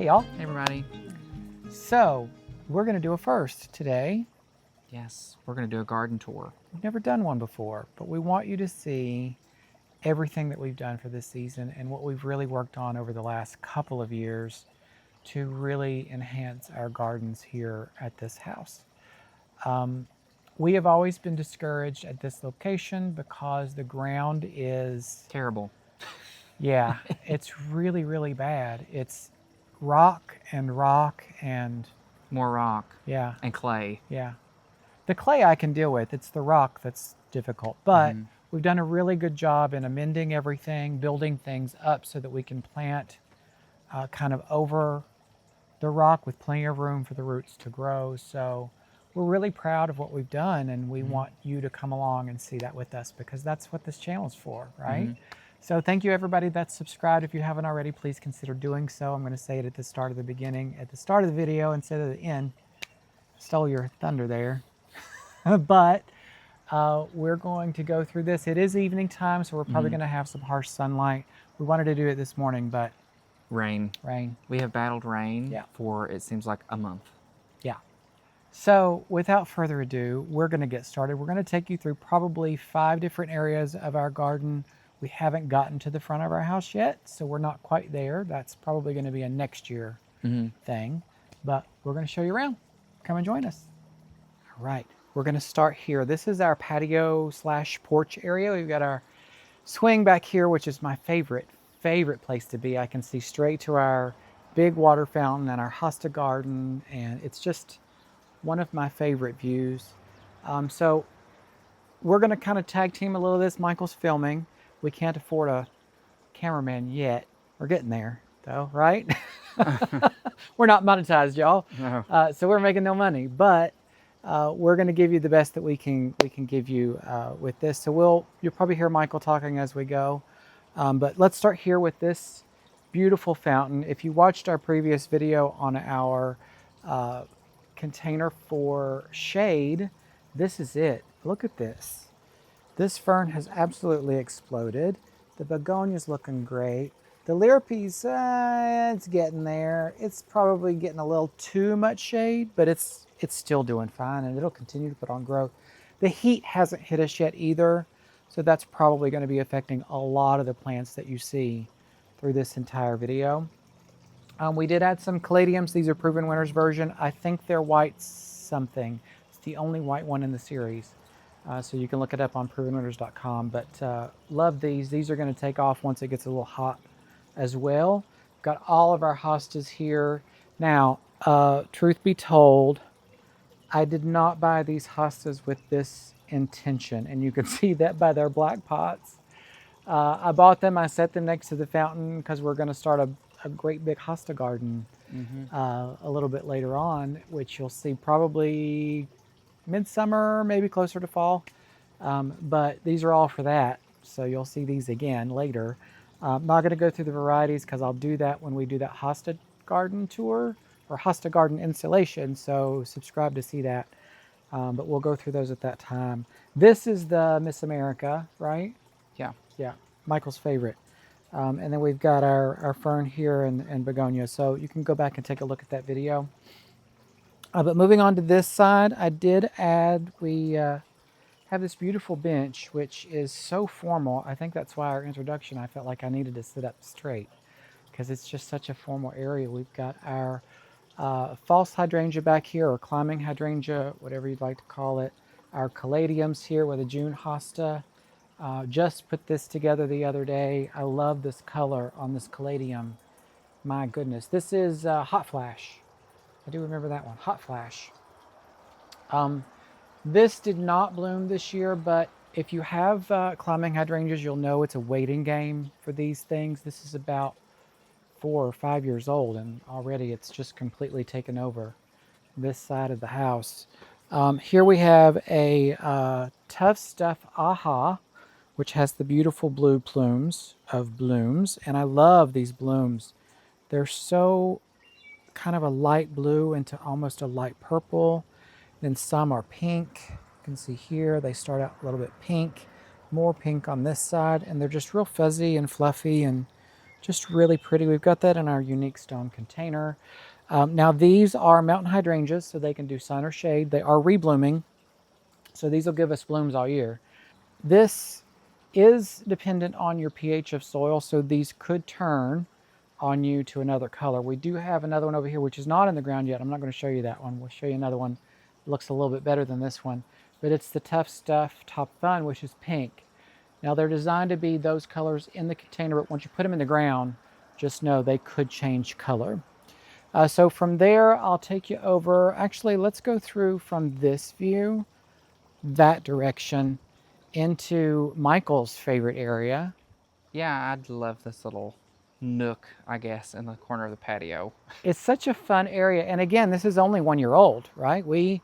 Hey y'all. Hey everybody. So we're gonna do a first today. Yes, we're going to do a garden tour. We've never done one before, but we want you to see everything that we've done for this season and what we've really worked on over the last couple of years to really enhance our gardens here at this house. We have always been discouraged at this location because the ground is, Terrible. yeah, it's really, really bad. It's rock and More rock yeah, and clay. yeah. The clay I can deal with. It's the rock that's difficult. But we've done a really good job in amending everything, building things up so that we can plant kind of over the rock with plenty of room for the roots to grow. So we're really proud of what we've done, and we want you to come along and see that with us because that's what this channel is for, right? So thank you everybody that's subscribed. If you haven't already, please consider doing so. I'm going to say it at the start of the beginning, at the start of the video instead of the end. Stole your thunder there. But we're going to go through this. It is evening time, so we're probably going to have some harsh sunlight. We wanted to do it this morning, but Rain. rain. We have battled rain Yeah. for, it seems like, a month. Yeah. So without further ado, we're going to get started. We're going to take you through probably 5 different areas of our garden. We haven't gotten to the front of our house yet, so we're not quite there. That's probably going to be a next year thing, but we're going to show you around. Come and join us. All right. We're going to start here. This is our patio / porch area. We've got our swing back here, which is my favorite place to be. I can see straight to our big water fountain and our hosta garden, and it's just one of my favorite views. So we're going to kind of tag team a little of this. Michael's filming. We can't afford a cameraman yet. We're getting there, though, right? We're not monetized, y'all. No. So we're making no money, but we're going to give you the best that we can give you with this. So you'll probably hear Michael talking as we go. But let's start here with this beautiful fountain. If you watched our previous video on our container for shade, this is it. Look at this. This fern has absolutely exploded. The begonia's looking great. The liripes, it's getting there. It's probably getting a little too much shade, but it's still doing fine, and it'll continue to put on growth. The heat hasn't hit us yet either, so that's probably going to be affecting a lot of the plants that you see through this entire video. We did add some caladiums. These are Proven Winners version. I think they're white something. It's the only white one in the series. So you can look it up on provenwinners.com. But love these. These are going to take off once it gets a little hot as well. Got all of our hostas here. Now, truth be told, I did not buy these hostas with this intention, and you can see that by their black pots. I bought them, I set them next to the fountain because we're going to start a great big hosta garden a little bit later on, which you'll see probably midsummer, maybe closer to fall. But these are all for that, so you'll see these again later. I'm not going to go through the varieties because I'll do that when we do that hosta garden tour or hosta garden installation, so subscribe to see that. But we'll go through those at that time. This is the Miss America, right? Yeah. Yeah, Michael's favorite. And then we've got our fern here and begonia, so you can go back and take a look at that video. But moving on to this side, I did add, we have this beautiful bench, which is so formal. I think that's why our introduction, I felt like I needed to sit up straight because it's just such a formal area. We've got our false hydrangea back here, or climbing hydrangea, whatever you'd like to call it. Our caladiums here with a June hosta. Just put this together the other day. I love this color on this caladium. My goodness. This is Hot Flash. I do remember that one, Hot Flash. This did not bloom this year, but if you have climbing hydrangeas, you'll know it's a waiting game for these things. This is about 4 or 5 years old, and already it's just completely taken over this side of the house. Here we have a Tough Stuff Aha, which has the beautiful blue plumes of blooms, and I love these blooms. They're so kind of a light blue into almost a light purple. Then some are pink. You can see here they start out a little bit pink, more pink on this side, and they're just real fuzzy and fluffy and Just really pretty. We've got that in our unique stone container. Now these are mountain hydrangeas, so they can do sun or shade. They are reblooming, so these will give us blooms all year. This is dependent on your pH of soil, so these could turn on you to another color. We do have another one over here which is not in the ground yet. I'm not going to show you that one. We'll show you another one. It looks a little bit better than this one, but it's the Tough Stuff Top Fun, which is pink. Now they're designed to be those colors in the container, but once you put them in the ground, just know they could change color. So from there, I'll take you over. Actually, let's go through from this view, that direction, into Michael's favorite area. Yeah, I'd love this little nook, I guess, in the corner of the patio. It's such a fun area. And again, this is only 1 year old, right? We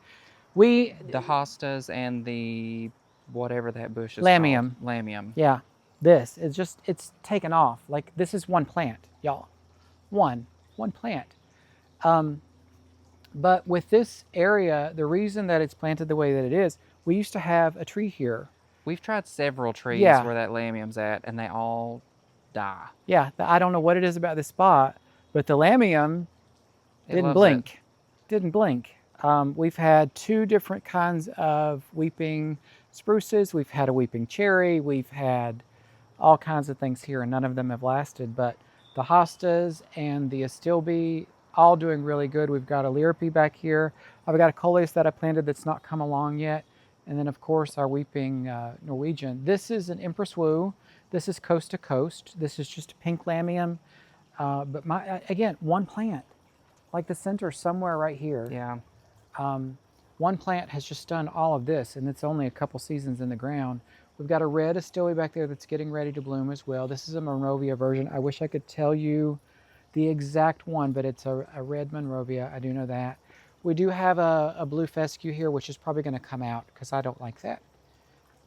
The hostas and the whatever that bush is Lamium. called. Lamium. Yeah, this, it's taken off. Like this is one plant, y'all. One plant. But with this area, the reason that it's planted the way that it is, we used to have a tree here. We've tried several trees Yeah. where that lamium's at, and they all die. Yeah, I don't know what it is about this spot, but the lamium It didn't loves blink. it. Didn't blink. We've had 2 different kinds of weeping spruces. We've had a weeping cherry. We've had all kinds of things here, and none of them have lasted. But the hostas and the astilbe, all doing really good. We've got a liripy back here. I've got a coleus that I planted that's not come along yet. And then, of course, our weeping Norwegian. This is an Empress Wu. This is coast to coast. This is just a pink lamium. But again, one plant. Like the center somewhere right here. Yeah. One plant has just done all of this, and it's only a couple seasons in the ground. We've got a red astilbe back there that's getting ready to bloom as well. This is a Monrovia version. I wish I could tell you the exact one, but it's a red Monrovia. I do know that. We do have a blue fescue here, which is probably going to come out because I don't like that.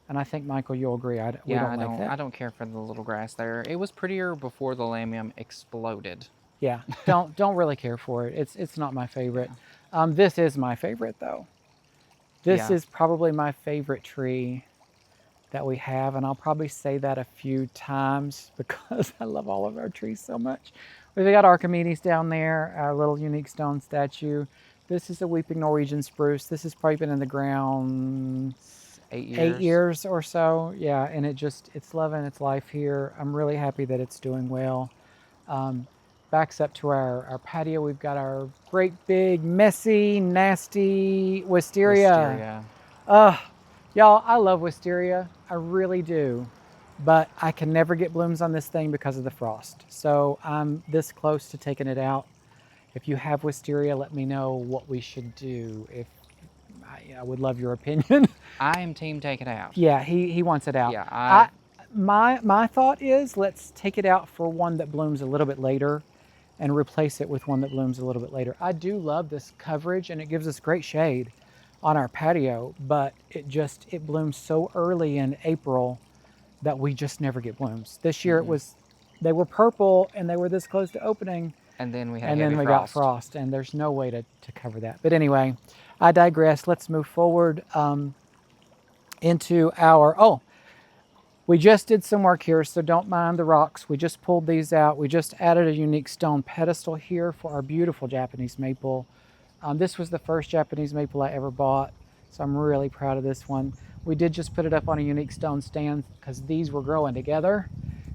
And I think, Michael, you'll agree. We don't like that. I don't care for the little grass there. It was prettier before the lamium exploded. Yeah, don't really care for it. It's not my favorite. This is my favorite though. This is probably my favorite tree that we have, and I'll probably say that a few times because I love all of our trees so much. We've got Archimedes down there, our little unique stone statue. This is a weeping Norwegian spruce. This has probably been in the ground 8 years. 8 years or so. Yeah, and it's loving its life here. I'm really happy that it's doing well. Backs up to our patio. We've got our great big, messy, nasty wisteria. Y'all, I love wisteria. I really do. But I can never get blooms on this thing because of the frost. So I'm this close to taking it out. If you have wisteria, let me know what we should do. I would love your opinion. I am team take it out. Yeah, he wants it out. Yeah, my thought is let's take it out for one that blooms a little bit later and replace it with one that blooms a little bit later. I do love this coverage and it gives us great shade on our patio, but it blooms so early in April that we just never get blooms. This year they were purple and they were this close to opening. And then we had got frost, and there's no way to cover that. But anyway, I digress. Let's move forward into our, we just did some work here, so don't mind the rocks. We just pulled these out. We just added a unique stone pedestal here for our beautiful Japanese maple. This was the first Japanese maple I ever bought, so I'm really proud of this one. We did just put it up on a unique stone stand because these were growing together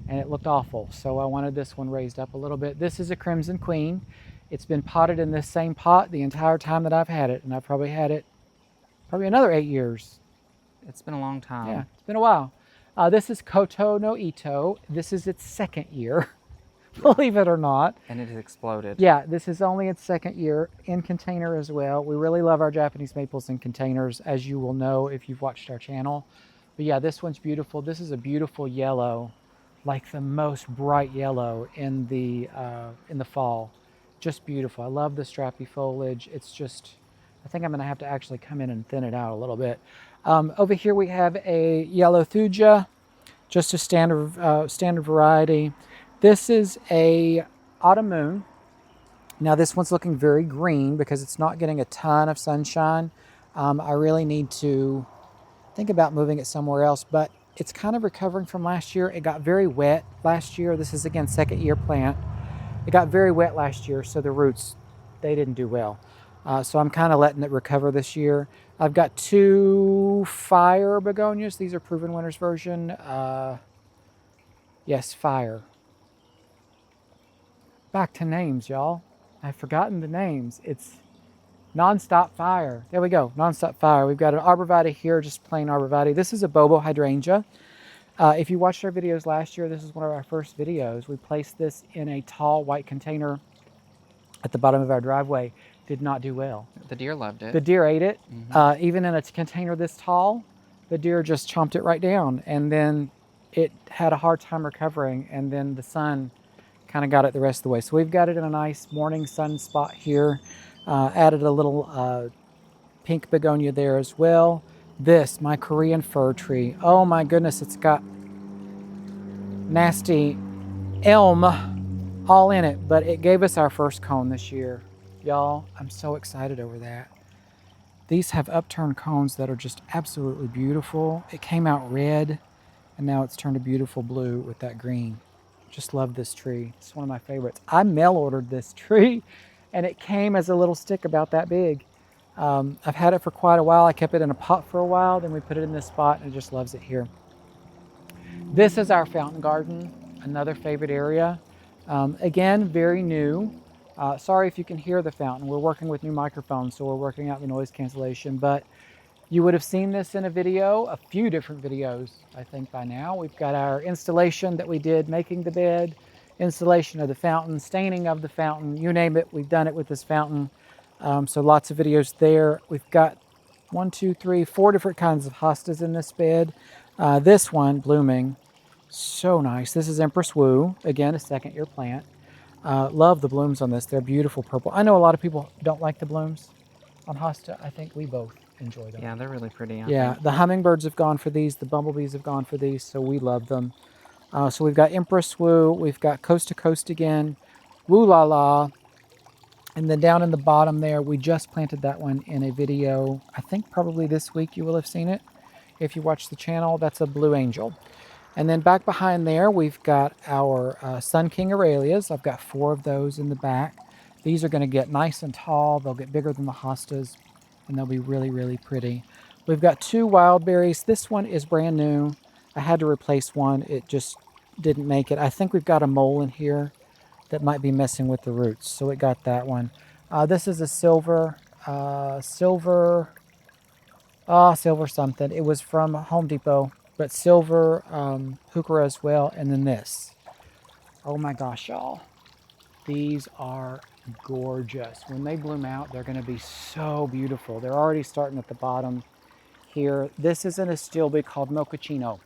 and it looked awful. So I wanted this one raised up a little bit. This is a Crimson Queen. It's been potted in this same pot the entire time that I've had it, and I've probably had it another 8 years. It's been a long time. Yeah, it's been a while. This is Koto no Ito. This is its 2nd year, believe it or not. And it has exploded. Yeah, this is only its 2nd year in container as well. We really love our Japanese maples in containers, as you will know if you've watched our channel. But yeah, this one's beautiful. This is a beautiful yellow, like the most bright yellow in the fall. Just beautiful. I love the strappy foliage. It's just, I think I'm going to have to actually come in and thin it out a little bit. Over here we have a yellow thuja, just a standard variety. This is a autumn moon. Now this one's looking very green because it's not getting a ton of sunshine. I really need to think about moving it somewhere else, but it's kind of recovering from last year. It got very wet last year. This is again second year plant. It got very wet last year, so the roots, they didn't do well. So I'm kind of letting it recover this year. I've got 2 fire begonias. These are proven winners version. Yes, fire. Back to names, y'all. I've forgotten the names. It's Nonstop Fire. There we go, Nonstop Fire. We've got an arborvitae here, just plain arborvitae. This is a bobo hydrangea. If you watched our videos last year, this is one of our first videos. We placed this in a tall white container at the bottom of our driveway. Did not do well. The deer loved it. The deer ate it. Even in a container this tall, the deer just chomped it right down. And then it had a hard time recovering. And then the sun kind of got it the rest of the way. So we've got it in a nice morning sun spot here. Added a little pink begonia there as well. This, my Korean fir tree. Oh my goodness, it's got nasty elm all in it, but it gave us our first cone this year. Y'all, I'm so excited over that. These have upturned cones that are just absolutely beautiful. It came out red, and now it's turned a beautiful blue with that green. Just love this tree. It's one of my favorites. I mail ordered this tree, and it came as a little stick about that big. I've had it for quite a while. I kept it in a pot for a while, then we put it in this spot, and it just loves it here. This is our fountain garden, another favorite area. Again, very new. Sorry if you can hear the fountain. We're working with new microphones, so we're working out the noise cancellation, but you would have seen this in a video, a few different videos, I think by now. We've got our installation that we did, making the bed, installation of the fountain, staining of the fountain, you name it, we've done it with this fountain. So lots of videos there. We've got 1, 2, 3, 4 different kinds of hostas in this bed. This one blooming, so nice. This is Empress Wu, again, a second year plant. Love the blooms on this. They're beautiful purple. I know a lot of people don't like the blooms on hosta. I think we both enjoy them. Yeah, they're really pretty. Yeah, the hummingbirds have gone for these. The bumblebees have gone for these, so we love them. So we've got Empress Wu. We've got Coast to Coast again. Woo La La. And then down in the bottom there, we just planted that one in a video. I think probably this week you will have seen it. If you watch the channel, that's a blue angel. And then back behind there, we've got our Sun King Aralias. I've got 4 of those in the back. These are going to get nice and tall. They'll get bigger than the hostas, and they'll be really, really pretty. We've got 2 wild berries. This one is brand new. I had to replace one. It just didn't make it. I think we've got a mole in here that might be messing with the roots, so it got that one. This is a silver something. It was from Home Depot, but silver heuchera as well. And then this. Oh my gosh, y'all. These are gorgeous. When they bloom out, they're going to be so beautiful. They're already starting at the bottom here. This is an astilbe called Mochaccino.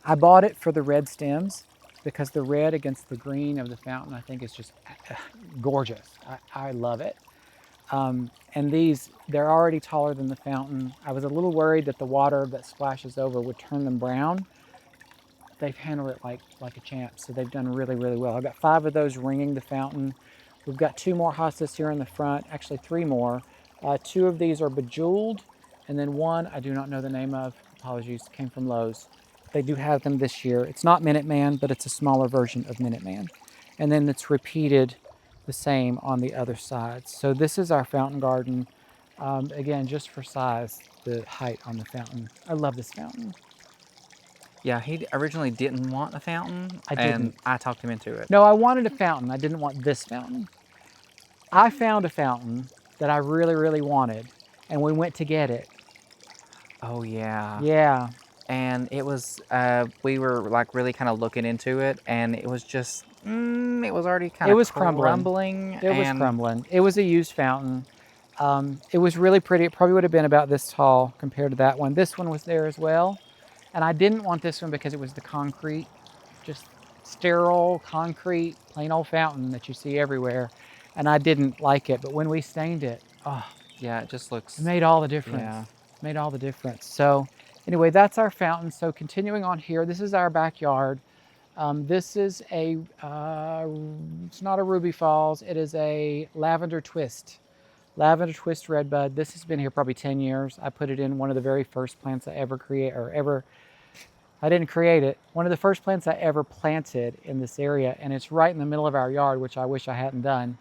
I bought it for the red stems because the red against the green of the fountain, I think, is just gorgeous. I love it. And these, they're already taller than the fountain. I was a little worried that the water that splashes over would turn them brown. They've handled it like a champ, so they've done really, really well. I've got 5 of those ringing the fountain. We've got 2 more hostas here in the front, actually 3 more. 2 of these are bejeweled, and then 1 I do not know the name of. Apologies, came from Lowe's. They do have them this year. It's not Minuteman, but it's a smaller version of Minuteman. And then it's repeated the same on the other side. So this is our fountain garden. Again, just for size, the height on the fountain. I love this fountain. Yeah, he originally didn't want a fountain, I didn't. and I talked him into it. No, I wanted a fountain. I didn't want this fountain. I found a fountain that I really, really wanted, and we went to get it. Oh, yeah. Yeah. And it was, we were like really kind of looking into it, and it was just, it was already kind of crumbling. It was crumbling. It was a used fountain. It was really pretty. It probably would have been about this tall compared to that one. This one was there as well. And I didn't want this one because it was the concrete, just sterile concrete, plain old fountain that you see everywhere. And I didn't like it. But when we stained it, oh, yeah, it just looks. It made all the difference. Yeah. It made all the difference. So anyway, that's our fountain. So continuing on here, this is our backyard. This is a, it's not a Ruby Falls. It is a Lavender Twist. Lavender Twist Redbud. This has been here probably 10 years. I put it in one of the very first plants I ever I didn't create it. One of the first plants I ever planted in this area, and it's right in the middle of our yard, which I wish I hadn't done.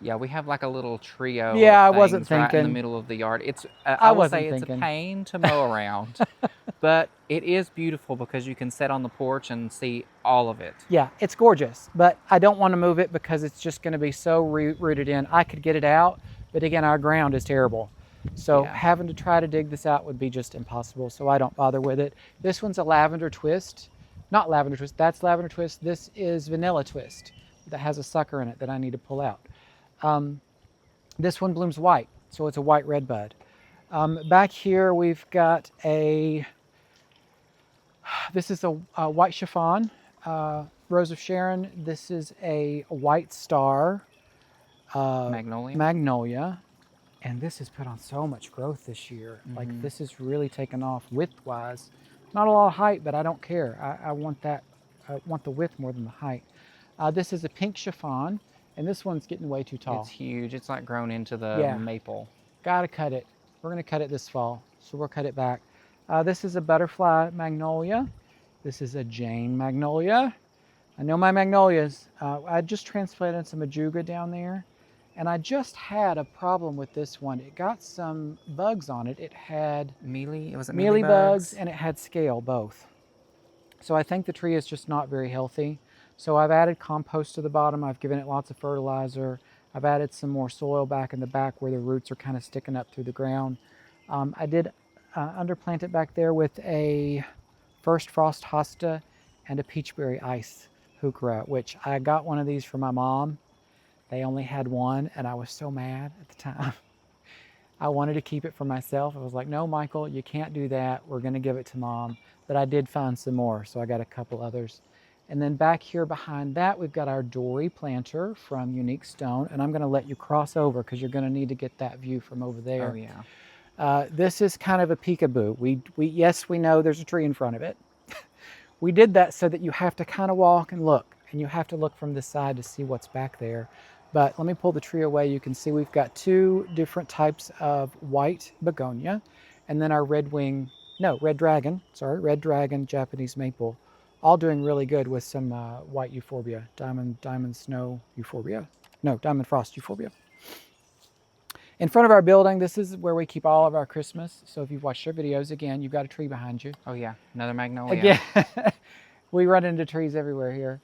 Yeah, we have like a little trio Yeah, I of wasn't things right in the thinking. middle of the yard. It's I I will wasn't say it's a thinking. pain to mow around, but it is beautiful because you can sit on the porch and see all of it. Yeah, it's gorgeous, but I don't want to move it because it's just going to be so rooted in. I could get it out, but again, our ground is terrible. So Yeah. having to try to dig this out would be just impossible. So I don't bother with it. This one's a lavender twist. Not lavender twist, that's lavender twist. This is vanilla twist that has a sucker in it that I need to pull out. This one blooms white, so it's a white red bud. Back here we've got this is a white chiffon, Rose of Sharon. This is a white star, magnolia. And this has put on so much growth this year. Like this has really taken off width-wise. Not a lot of height, but I don't care. I want that. I want the width more than the height. This is a pink chiffon, and this one's getting way too tall. It's huge. It's like grown into the maple. Gotta cut it. We're gonna cut it this fall, so we'll cut it back. This is a butterfly magnolia. This is a Jane magnolia. I know my magnolias. I just transplanted some ajuga down there, and I just had a problem with this one. It got some bugs on it. It had mealy bugs and it had scale both. So I think the tree is just not very healthy. So I've added compost to the bottom. I've given it lots of fertilizer. I've added some more soil back in the back where the roots are kind of sticking up through the ground. I did underplant it back there with a first frost hosta and a peachberry ice heuchera, which I got one of these for my mom. They only had one, and I was so mad at the time. I wanted to keep it for myself. I was like, no, Michael, you can't do that. We're going to give it to Mom. But I did find some more, so I got a couple others. And then back here behind that, we've got our dory planter from Unique Stone. And I'm going to let you cross over because you're going to need to get that view from over there. Oh, yeah. This is kind of a peekaboo. Yes, we know there's a tree in front of it. We did that so that you have to kind of walk and look. And you have to look from this side to see what's back there. But let me pull the tree away. You can see we've got two different types of white begonia, and then our red dragon Japanese maple, all doing really good with some white euphorbia, diamond snow euphorbia. No, diamond frost euphorbia. In front of our building, this is where we keep all of our Christmas. So if you've watched our videos, again, you've got a tree behind you. Oh yeah, another magnolia. Again, we run into trees everywhere here.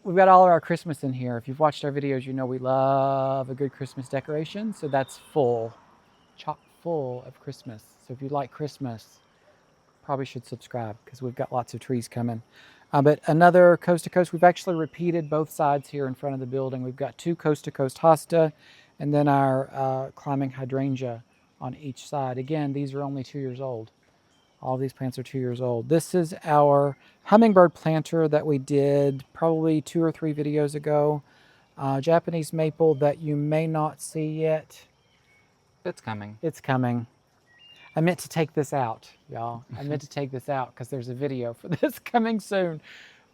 We've got all of our Christmas in here. If you've watched our videos, you know we love a good Christmas decoration. So that's full, chock full of Christmas. So if you like Christmas, probably should subscribe because we've got lots of trees coming. But another coast to coast, we've actually repeated both sides here in front of the building. We've got two coast to coast hosta and then our climbing hydrangea on each side. Again, these are only 2 years old. All these plants are 2 years old. This is our hummingbird planter that we did probably 2 or 3 videos ago. Japanese maple that you may not see yet. It's coming. It's coming. I meant to take this out, y'all. I meant to take this out because there's a video for this coming soon.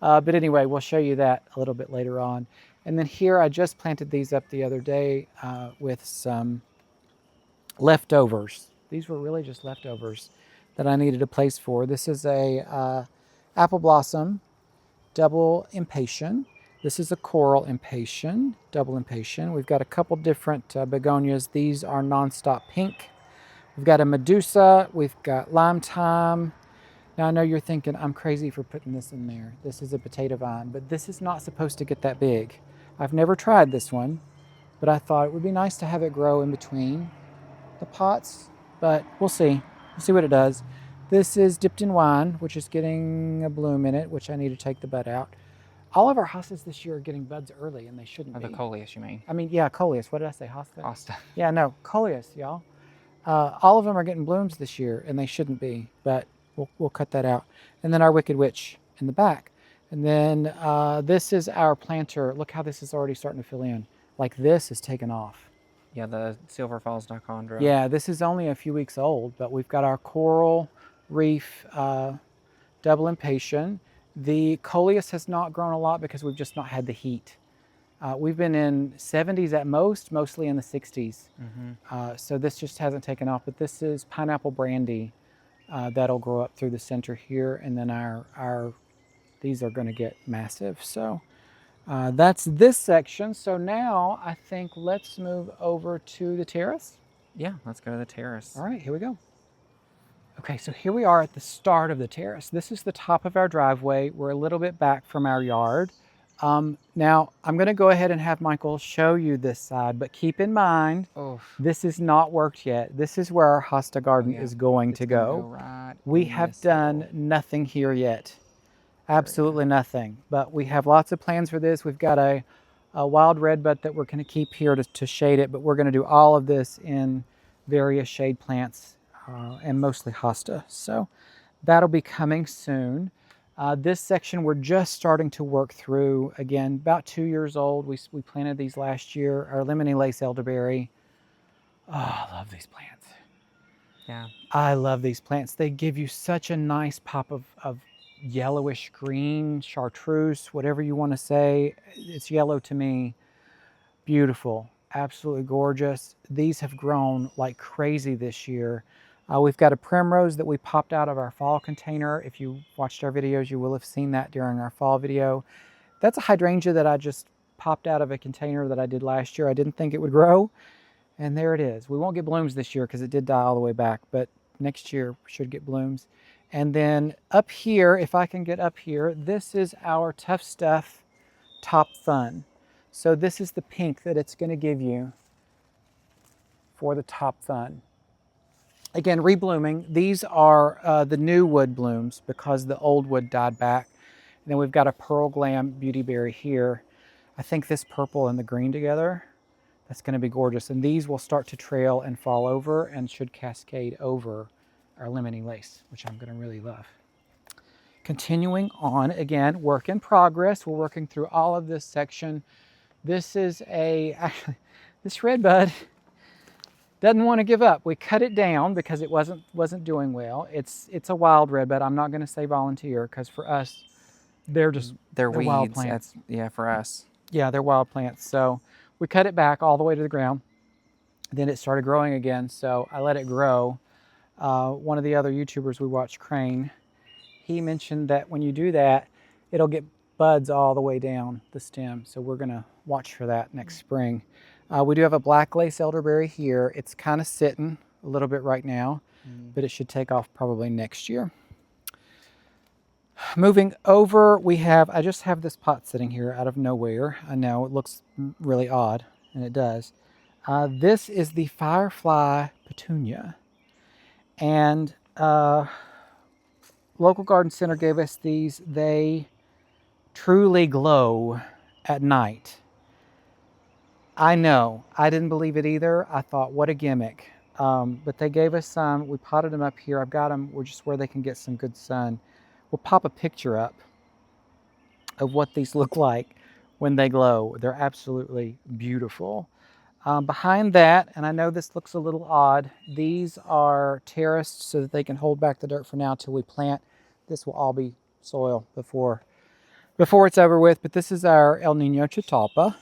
But anyway, we'll show you that a little bit later on. And then here, I just planted these up the other day with some leftovers. These were really just leftovers that I needed a place for. This is a apple blossom double impatient. This is a coral impatient, double impatient. We've got a couple different begonias. These are nonstop pink. We've got a Medusa. We've got lime thyme. Now I know you're thinking I'm crazy for putting this in there. This is a potato vine, but this is not supposed to get that big. I've never tried this one, but I thought it would be nice to have it grow in between the pots, but we'll see. We'll see what it does. This is dipped in wine, which is getting a bloom in it, which I need to take the bud out. All of our hostas this year are getting buds early, and they shouldn't be. The coleus, you mean? I mean, yeah, coleus. What did I say, hosta? Hosta. Yeah, no, coleus, y'all. All of them are getting blooms this year, and they shouldn't be, but we'll cut that out. And then our wicked witch in the back. And then this is our planter. Look how this is already starting to fill in. Like this is taking off. Yeah, the Silver Falls dichondra. Yeah, this is only a few weeks old, but we've got our coral reef double impatient. The coleus has not grown a lot because we've just not had the heat. We've been in 70s at most, mostly in the 60s. So this just hasn't taken off, but this is pineapple brandy That'll grow up through the center here, and then these are going to get massive. So that's this section. So now I think let's move over to the terrace. Yeah, let's go to the terrace. All right, here we go. Okay, so here we are at the start of the terrace. This is the top of our driveway. We're a little bit back from our yard. Now, I'm going to go ahead and have Michael show you this side, but keep in mind, this is not worked yet. This is where our hosta garden is going to go. Right, we have done nothing here yet. Absolutely nothing. But we have lots of plans for this. We've got a wild redbud that we're going to keep here to shade it, but we're going to do all of this in various shade plants and mostly hosta. So that'll be coming soon. This section we're just starting to work through. Again, about 2 years old. We planted these last year. Our lemony lace elderberry. Oh, I love these plants. Yeah. I love these plants. They give you such a nice pop of yellowish green, chartreuse, whatever you want to say. It's yellow to me. Beautiful. Absolutely gorgeous. These have grown like crazy this year. We've got a primrose that we popped out of our fall container. If you watched our videos, you will have seen that during our fall video. That's a hydrangea that I just popped out of a container that I did last year. I didn't think it would grow, and there it is. We won't get blooms this year because it did die all the way back, but next year we should get blooms. And then up here, if I can get up here, this is our Tough Stuff Top Fun. So this is the pink that it's going to give you for the Top Fun. Again, reblooming. These are the new wood blooms because the old wood died back. And then we've got a Pearl Glam Beauty Berry here. I think this purple and the green together, that's going to be gorgeous. And these will start to trail and fall over and should cascade over our lemony lace, which I'm going to really love. Continuing on, again, work in progress. We're working through all of this section. This is actually, this redbud doesn't want to give up. We cut it down because it wasn't doing well. It's a wild redbud. I'm not going to say volunteer because for us, they're weeds. Wild plants. Yeah, for us. Yeah, they're wild plants. So we cut it back all the way to the ground. Then it started growing again, so I let it grow. One of the other YouTubers we watch, Crane, he mentioned that when you do that, it'll get buds all the way down the stem. So we're going to watch for that next spring. We do have a black lace elderberry here. It's kind of sitting a little bit right now, but it should take off probably next year. Moving over, I just have this pot sitting here out of nowhere. I know it looks really odd, and it does. This is the Firefly Petunia. And local garden center gave us these. They truly glow at night. I know, I didn't believe it either. I thought, what a gimmick. But they gave us some. We potted them up here. I've got them. We're just where they can get some good sun. We'll pop a picture up of what these look like when they glow. They're absolutely beautiful. Behind that, and I know this looks a little odd, these are terraced so that they can hold back the dirt for now till we plant. This will all be soil before it's over with, but this is our El Nino Chitalpa.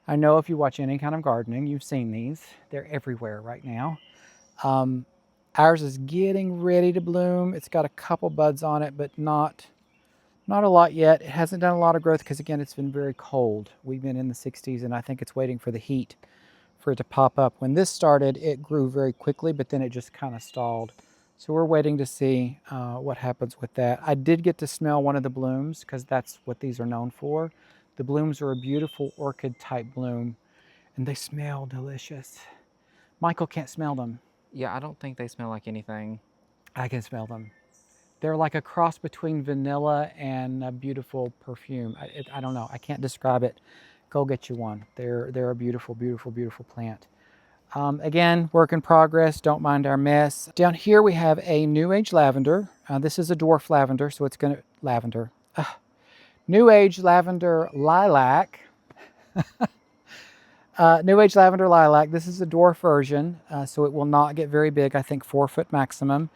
I know if you watch any kind of gardening, you've seen these. They're everywhere right now. Ours is getting ready to bloom. It's got a couple buds on it, but not a lot yet. It hasn't done a lot of growth because, again, it's been very cold. We've been in the 60s, and I think it's waiting for the heat for it to pop up. When this started, it grew very quickly, but then it just kind of stalled. So we're waiting to see what happens with that. I did get to smell one of the blooms because that's what these are known for. The blooms are a beautiful orchid type bloom, and they smell delicious. Michael can't smell them. Yeah, I don't think they smell like anything. I can smell them. They're like a cross between vanilla and a beautiful perfume. I don't know. I can't describe it. Go get you one. They're a beautiful, beautiful, beautiful plant. Again, work in progress. Don't mind our mess. Down here we have a New Age lavender. This is a dwarf lavender, so it's going to lavender. New Age lavender lilac. New Age lavender lilac. This is a dwarf version, so it will not get very big. I think 4 foot maximum.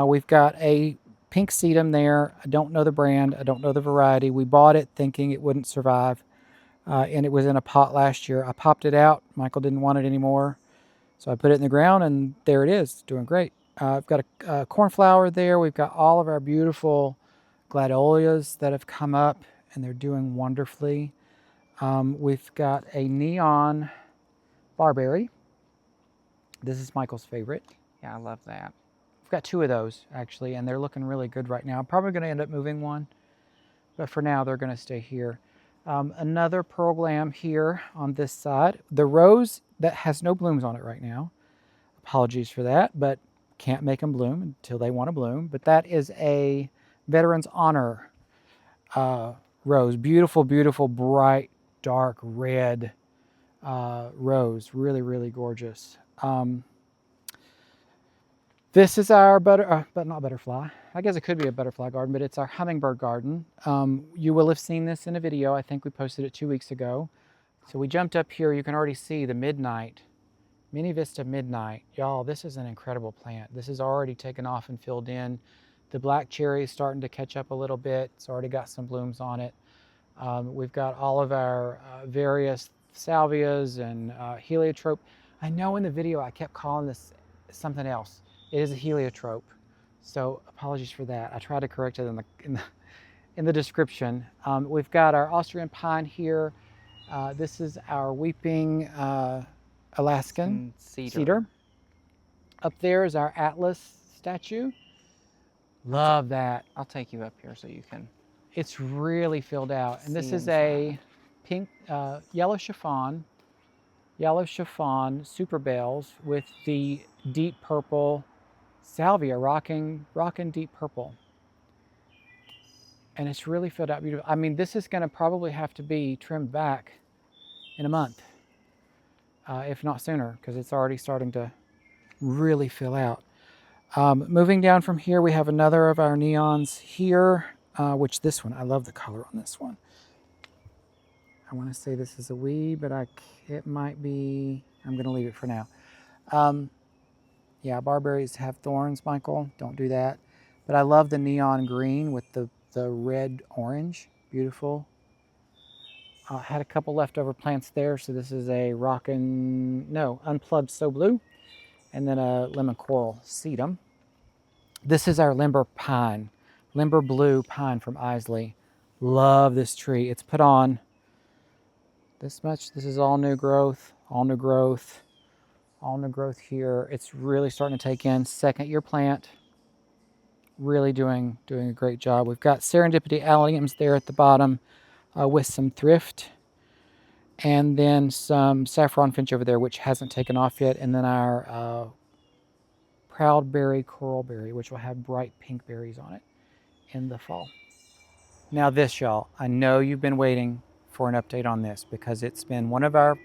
We've got a pink sedum there. I don't know the brand. I don't know the variety. We bought it thinking it wouldn't survive, and it was in a pot last year. I popped it out. Michael didn't want it anymore, so I put it in the ground, and there it is, doing great. I've got a cornflower there. We've got all of our beautiful gladiolus that have come up, and they're doing wonderfully. We've got a neon barberry. This is Michael's favorite. Yeah, I love that. We've got 2 of those, actually, and they're looking really good right now. I'm probably going to end up moving one, but for now, they're going to stay here. Another pearl glam here on this side. The rose that has no blooms on it right now. Apologies for that, but can't make them bloom until they want to bloom. But that is a Veterans Honor rose. Beautiful, beautiful, bright, dark red rose. Really, really gorgeous. This is our but not butterfly. I guess it could be a butterfly garden, but it's our hummingbird garden. You will have seen this in a video. I think we posted it 2 weeks ago. So we jumped up here. You can already see the midnight, Mini Vista Midnight. Y'all, this is an incredible plant. This is already taken off and filled in. The black cherry is starting to catch up a little bit. It's already got some blooms on it. We've got all of our various salvias and heliotrope. I know in the video I kept calling this something else. It is a heliotrope, so apologies for that. I tried to correct it in the description. We've got our Austrian pine here. This is our weeping Alaskan cedar. Up there is our Atlas statue. Love that. I'll take you up here so you can. It's really filled out. And this is a pink, yellow chiffon super bells with the deep purple salvia, rocking deep purple. And it's really filled out beautiful. I mean, this is gonna probably have to be trimmed back in a month, if not sooner, because it's already starting to really fill out. Moving down from here, we have another of our neons here, which this one, I love the color on this one. I want to say this is a wee, but it might be, I'm going to leave it for now. Yeah, barberries have thorns, Michael. Don't do that. But I love the neon green with the red orange. Beautiful. Had a couple leftover plants there, so this is a unplugged So Blue, and then a lemon coral sedum. This is our limber blue pine from Isley. Love this tree. It's put on this much. This is all new growth, all new growth here. It's really starting to take in. 2nd-year plant. Really doing a great job. We've got serendipity alliums there at the bottom with some thrift, and then some saffron finch over there, which hasn't taken off yet, and then our proudberry coralberry, which will have bright pink berries on it in the fall. Now this, y'all, I know you've been waiting for an update on this because it's been one of our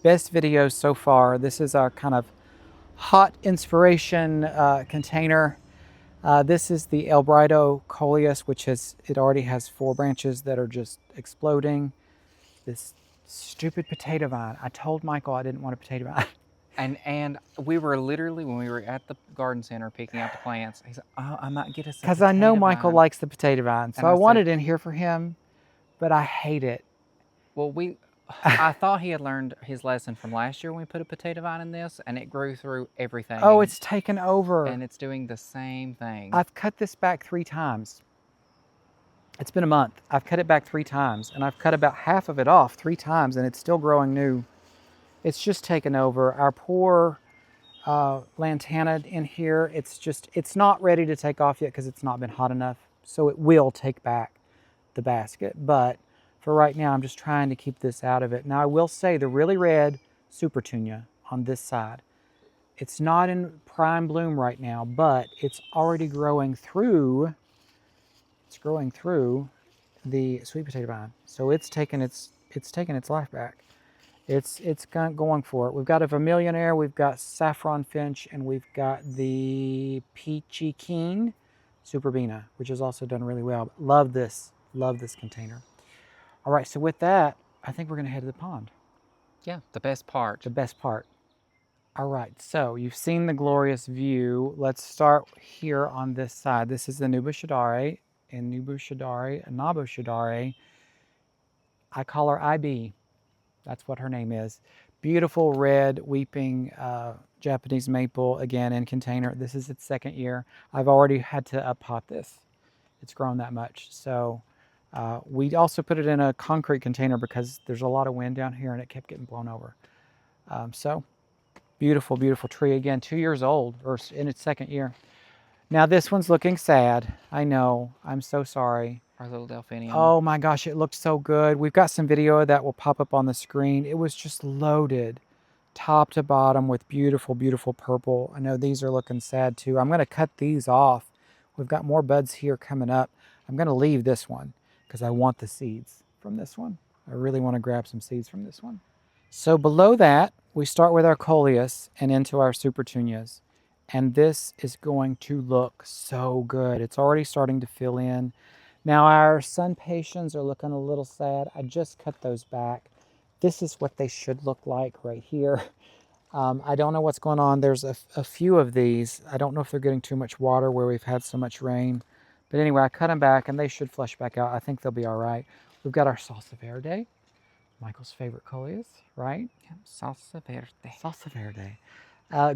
best videos so far. This is our kind of hot inspiration container. This is the El Brido coleus, which it already has 4 branches that are just exploding. This stupid potato vine. I told Michael I didn't want a potato vine. And we were literally, when we were at the garden center picking out the plants, he said, "Oh, I might get us a because I know Michael vine." likes the potato vine, so I wanted in here for him, but I hate it. Well, I thought he had learned his lesson from last year when we put a potato vine in this, and it grew through everything. Oh, it's taken over. And it's doing the same thing. I've cut this back 3 times. It's been a month. I've cut it back 3 times, and I've cut about half of it off 3 times, and it's still growing new. It's just taken over. Our poor lantana in here, it's not ready to take off yet because it's not been hot enough. So it will take back the basket. But for right now, I'm just trying to keep this out of it. Now I will say the really red Supertunia on this side, it's not in prime bloom right now, but it's already growing through, the sweet potato vine. So it's taken its life back. It's going for it. We've got a vermillionaire, we've got saffron finch, and we've got the peachy keen superbena, which has also done really well. Love this container. All right, so with that, I think we're going to head to the pond. Yeah, the best part. The best part. All right, so you've seen the glorious view. Let's start here on this side. This is the Nubu Shadare, and Nubu Shadare, Nabo Shadare. I call her IB. That's what her name is. Beautiful red weeping Japanese maple, again in container. This is its second year. I've already had to up pot this. It's grown that much. So we also put it in a concrete container because there's a lot of wind down here and it kept getting blown over. So beautiful, beautiful tree. Again, 2 years old or in its second year. Now this one's looking sad. I know. I'm so sorry. Our little delphinium. Oh my gosh, it looked so good. We've got some video that will pop up on the screen. It was just loaded top to bottom with beautiful, beautiful purple. I know these are looking sad too. I'm going to cut these off. We've got more buds here coming up. I'm going to leave this one because I want the seeds from this one. I really want to grab some seeds from this one. So below that, we start with our coleus and into our Supertunias. And this is going to look so good. It's already starting to fill in. Now our sun patiens are looking a little sad. I just cut those back. This is what they should look like right here. I don't know what's going on. There's a few of these. I don't know if they're getting too much water where we've had so much rain. But anyway, I cut them back and they should flush back out. I think they'll be all right. We've got our salsa verde, Michael's favorite coleus, right? Yeah, salsa verde. Salsa verde.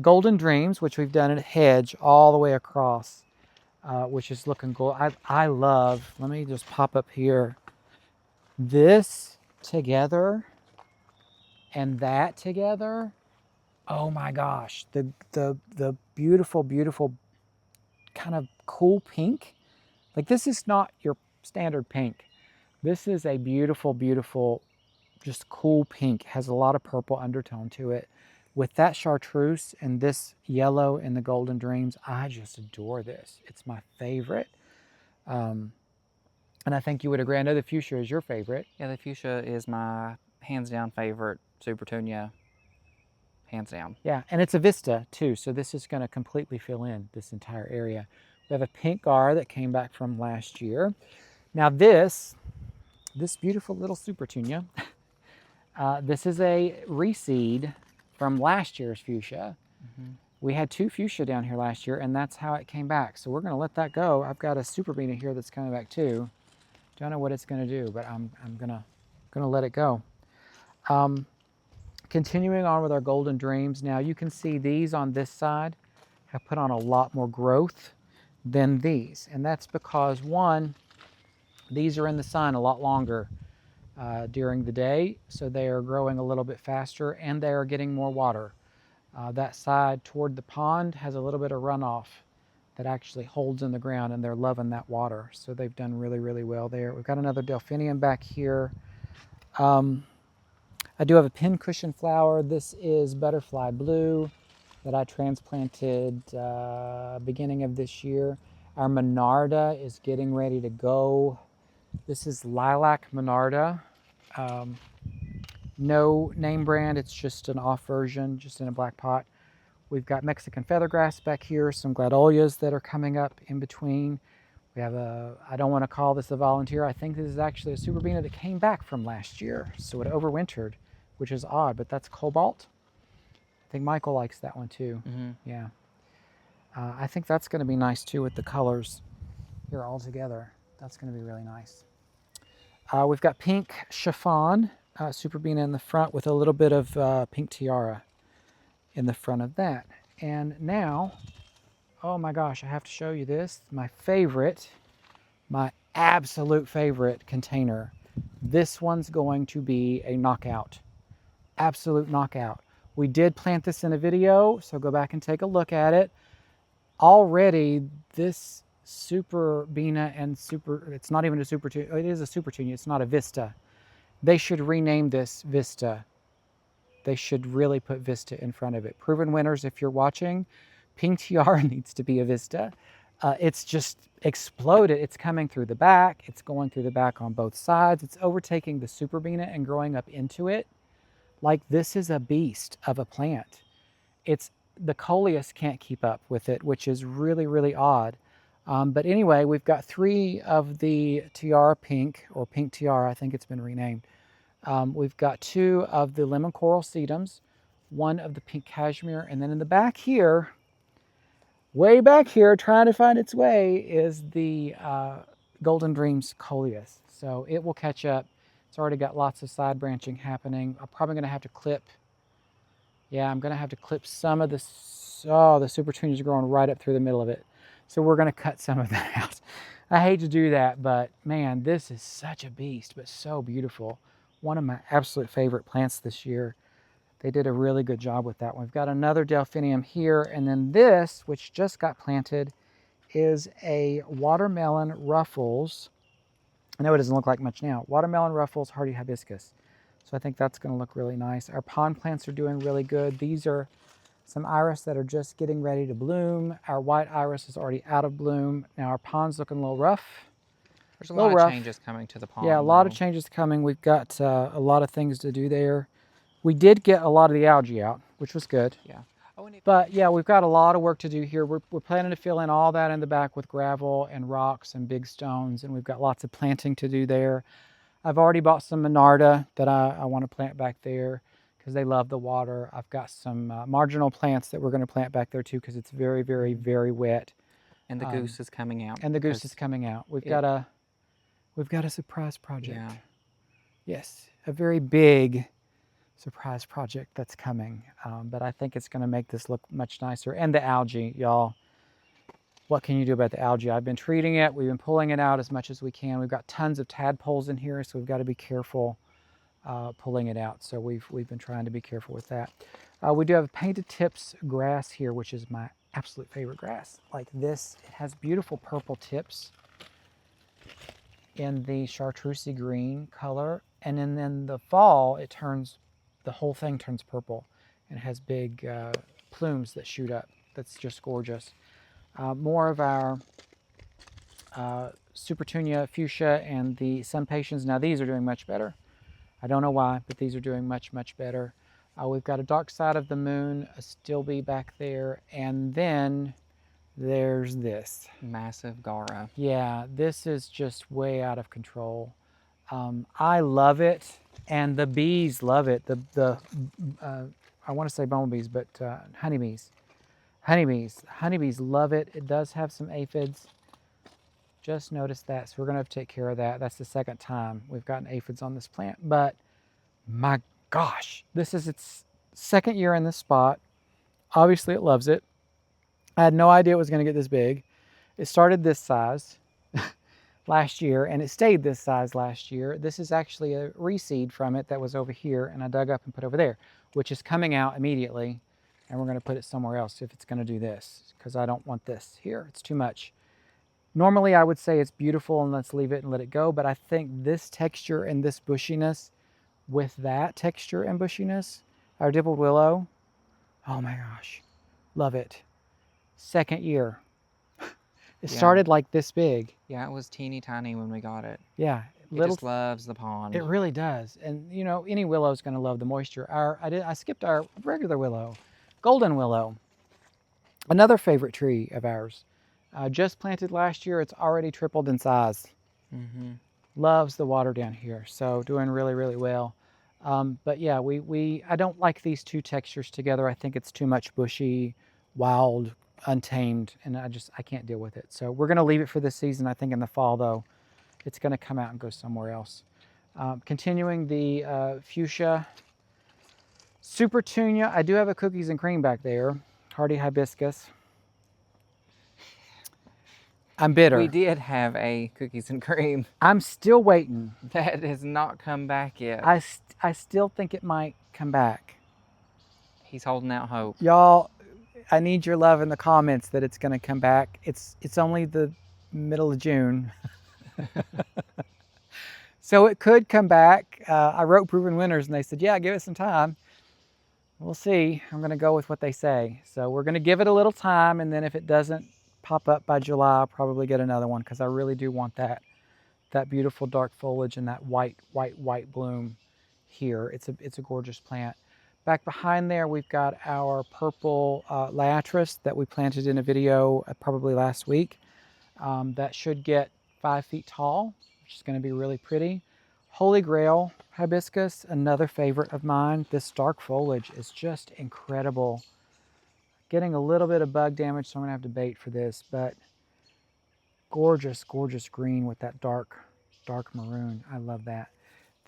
Golden Dreams, which we've done at hedge all the way across, which is looking cool. I love, let me just pop up here. This together and that together, oh my gosh, the beautiful, beautiful kind of cool pink. Like this is not your standard pink. This is a beautiful, beautiful, just cool pink. Has a lot of purple undertone to it. With that chartreuse and this yellow and the Golden Dreams, I just adore this. It's my favorite. And I think you would agree. I know the fuchsia is your favorite. Yeah, the fuchsia is my hands down favorite Supertunia. Hands down. Yeah, and it's a vista too, so this is going to completely fill in this entire area. We have a pink gar that came back from last year. Now this beautiful little Supertunia, this is a reseed from last year's fuchsia. Mm-hmm. We had 2 fuchsia down here last year, and that's how it came back. So we're going to let that go. I've got a Superbina here that's coming back too. Don't know what it's going to do, but I'm gonna let it go. Continuing on with our Golden Dreams. Now you can see these on this side have put on a lot more growth than these, and that's because one, these are in the sun a lot longer during the day, so they are growing a little bit faster and they are getting more water. That side toward the pond has a little bit of runoff that actually holds in the ground, and they're loving that water. So they've done really, really well there. We've got another delphinium back here. I do have a pincushion flower. This is butterfly blue that I transplanted beginning of this year. Our Monarda is getting ready to go. This is lilac Monarda. No name brand, it's just an off version, just in a black pot. We've got Mexican feathergrass back here, some gladolias that are coming up in between. We have I don't want to call this a volunteer. I think this is actually a Superbina that came back from last year. So it overwintered, which is odd, but that's Cobalt. I think Michael likes that one too. Mm-hmm. Yeah. I think that's going to be nice too with the colors here all together. That's going to be really nice. We've got pink chiffon, Superbina in the front with a little bit of pink tiara in the front of that. And now, oh my gosh, I have to show you this. My favorite, my absolute favorite container. This one's going to be a knockout. Absolute knockout. We did plant this in a video, so go back and take a look at it. Already, this Superbina and it's not even a Supertunia, it is a Supertunia, it's not a Vista. They should rename this Vista. They should really put Vista in front of it. Proven winners, if you're watching, pink tiara needs to be a Vista. It's just exploded. It's coming through the back. It's going through the back on both sides. It's overtaking the Superbina and growing up into it. Like this is a beast of a plant. The coleus can't keep up with it, which is really, really odd. But anyway, we've got 3 of the tiara pink, or pink tiara, I think it's been renamed. We've got 2 of the lemon coral sedums, 1 of the pink cashmere, and then in the back here, way back here, trying to find its way, is the Golden Dreams coleus. So it will catch up. It's already got lots of side branching happening. I'm probably going to have to clip Yeah, I'm going to have to clip some of this. Oh, the Supertunias are growing right up through the middle of it. So we're going to cut some of that out. I hate to do that, but man, this is such a beast, but so beautiful. One of my absolute favorite plants this year. They did a really good job with that one. We've got another delphinium here, and then this, which just got planted, is a watermelon ruffles. I know it doesn't look like much now. Watermelon ruffles hardy hibiscus. So I think that's going to look really nice. Our pond plants are doing really good. These are some iris that are just getting ready to bloom. Our white iris is already out of bloom. Now our pond's looking a little rough. There's a lot of changes coming to the pond. Yeah, a lot of changes coming. We've got a lot of things to do there. We did get a lot of the algae out, which was good. Yeah. But yeah, we've got a lot of work to do here. We're planning to fill in all that in the back with gravel and rocks and big stones, and we've got lots of planting to do there. I've already bought some Monarda that I want to plant back there because they love the water. I've got some marginal plants that we're going to plant back there too because it's very, very, very wet. And the goose is coming out. And the goose is coming out. We've got a surprise project. Yeah. Yes, a very big surprise project that's coming. But I think it's going to make this look much nicer. And the algae, y'all. What can you do about the algae? I've been treating it. We've been pulling it out as much as we can. We've got tons of tadpoles in here, so we've got to be careful pulling it out. So we've been trying to be careful with that. We do have painted tips grass here, which is my absolute favorite grass. Like this, it has beautiful purple tips in the chartreuse green color. And then in the fall, the whole thing turns purple and it has big plumes that shoot up. That's just gorgeous. More of our Supertunia fuchsia and the sun patiens. Now these are doing much better. I don't know why, but these are doing much, much better. We've got a dark side of the moon, a stilby back there, and then there's this. Massive Gara. Yeah, this is just way out of control. I love it, and the bees love it. I want to say bumblebees, but honeybees. Honeybees love it. It does have some aphids. Just noticed that, so we're gonna have to take care of that. That's the second time we've gotten aphids on this plant, but my gosh, this is its second year in this spot. Obviously it loves it. I had no idea it was gonna get this big. It started this size last year and it stayed this size last year. This is actually a reseed from it that was over here and I dug up and put over there, which is coming out immediately. And we're going to put it somewhere else if it's going to do this because I don't want this here. It's too much. Normally I would say it's beautiful and let's leave it and let it go, but I think this texture and this bushiness with that texture and bushiness, our dippled willow, oh my gosh, love it. Second year. It started like this big. Yeah, it was teeny tiny when we got it. Yeah. It just loves the pond. It really does. And you know, any willow is going to love the moisture. I skipped our regular willow. Golden willow, another favorite tree of ours. Just planted last year, it's already tripled in size. Loves the water down here, so doing really, really well. But yeah, I don't like these two textures together. I think it's too much bushy, wild, untamed, and I can't deal with it. So we're gonna leave it for this season. I think in the fall though, it's gonna come out and go somewhere else. Continuing the fuchsia. Supertunia, I do have a cookies and cream back there. Hardy hibiscus. I'm bitter. We did have a cookies and cream. I'm still waiting. That has not come back yet. I still think it might come back. He's holding out hope. Y'all, I need your love in the comments that it's going to come back. It's only the middle of June. So it could come back. I wrote Proven Winners and they said, yeah, give it some time. We'll see. I'm going to go with what they say. So we're going to give it a little time, and then if it doesn't pop up by July, I'll probably get another one because I really do want that beautiful dark foliage and that white bloom here. It's a gorgeous plant. Back behind there, we've got our purple liatris that we planted in a video probably last week. That should get 5 feet tall, which is going to be really pretty. Holy Grail hibiscus, another favorite of mine. This dark foliage is just incredible. Getting a little bit of bug damage, so I'm gonna have to bait for this, but gorgeous, gorgeous green with that dark maroon. I love that.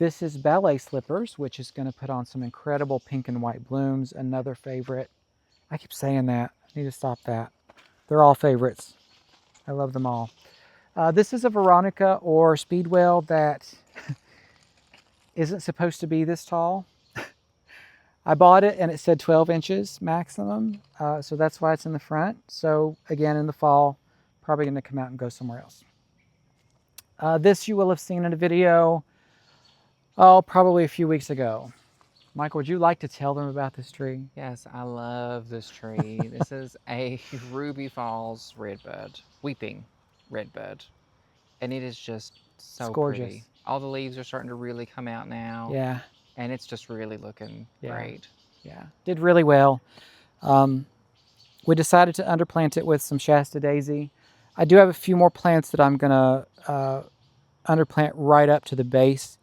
This is ballet slippers, which is going to put on some incredible pink and white blooms. Another favorite. I keep saying that. I need to stop that. They're all favorites. I love them all. This is a Veronica or Speedwell that isn't supposed to be this tall. I bought it and it said 12 inches maximum, so that's why it's in the front. So again, in the fall, probably going to come out and go somewhere else. This you will have seen in a video, probably a few weeks ago. Michael, would you like to tell them about this tree? Yes, I love this tree. This is a Ruby Falls redbud, weeping redbud, and it is just so pretty. All the leaves are starting to really come out now. Yeah. And it's just really looking great. Yeah, did really well. We decided to underplant it with some Shasta daisy. I do have a few more plants that I'm gonna underplant right up to the base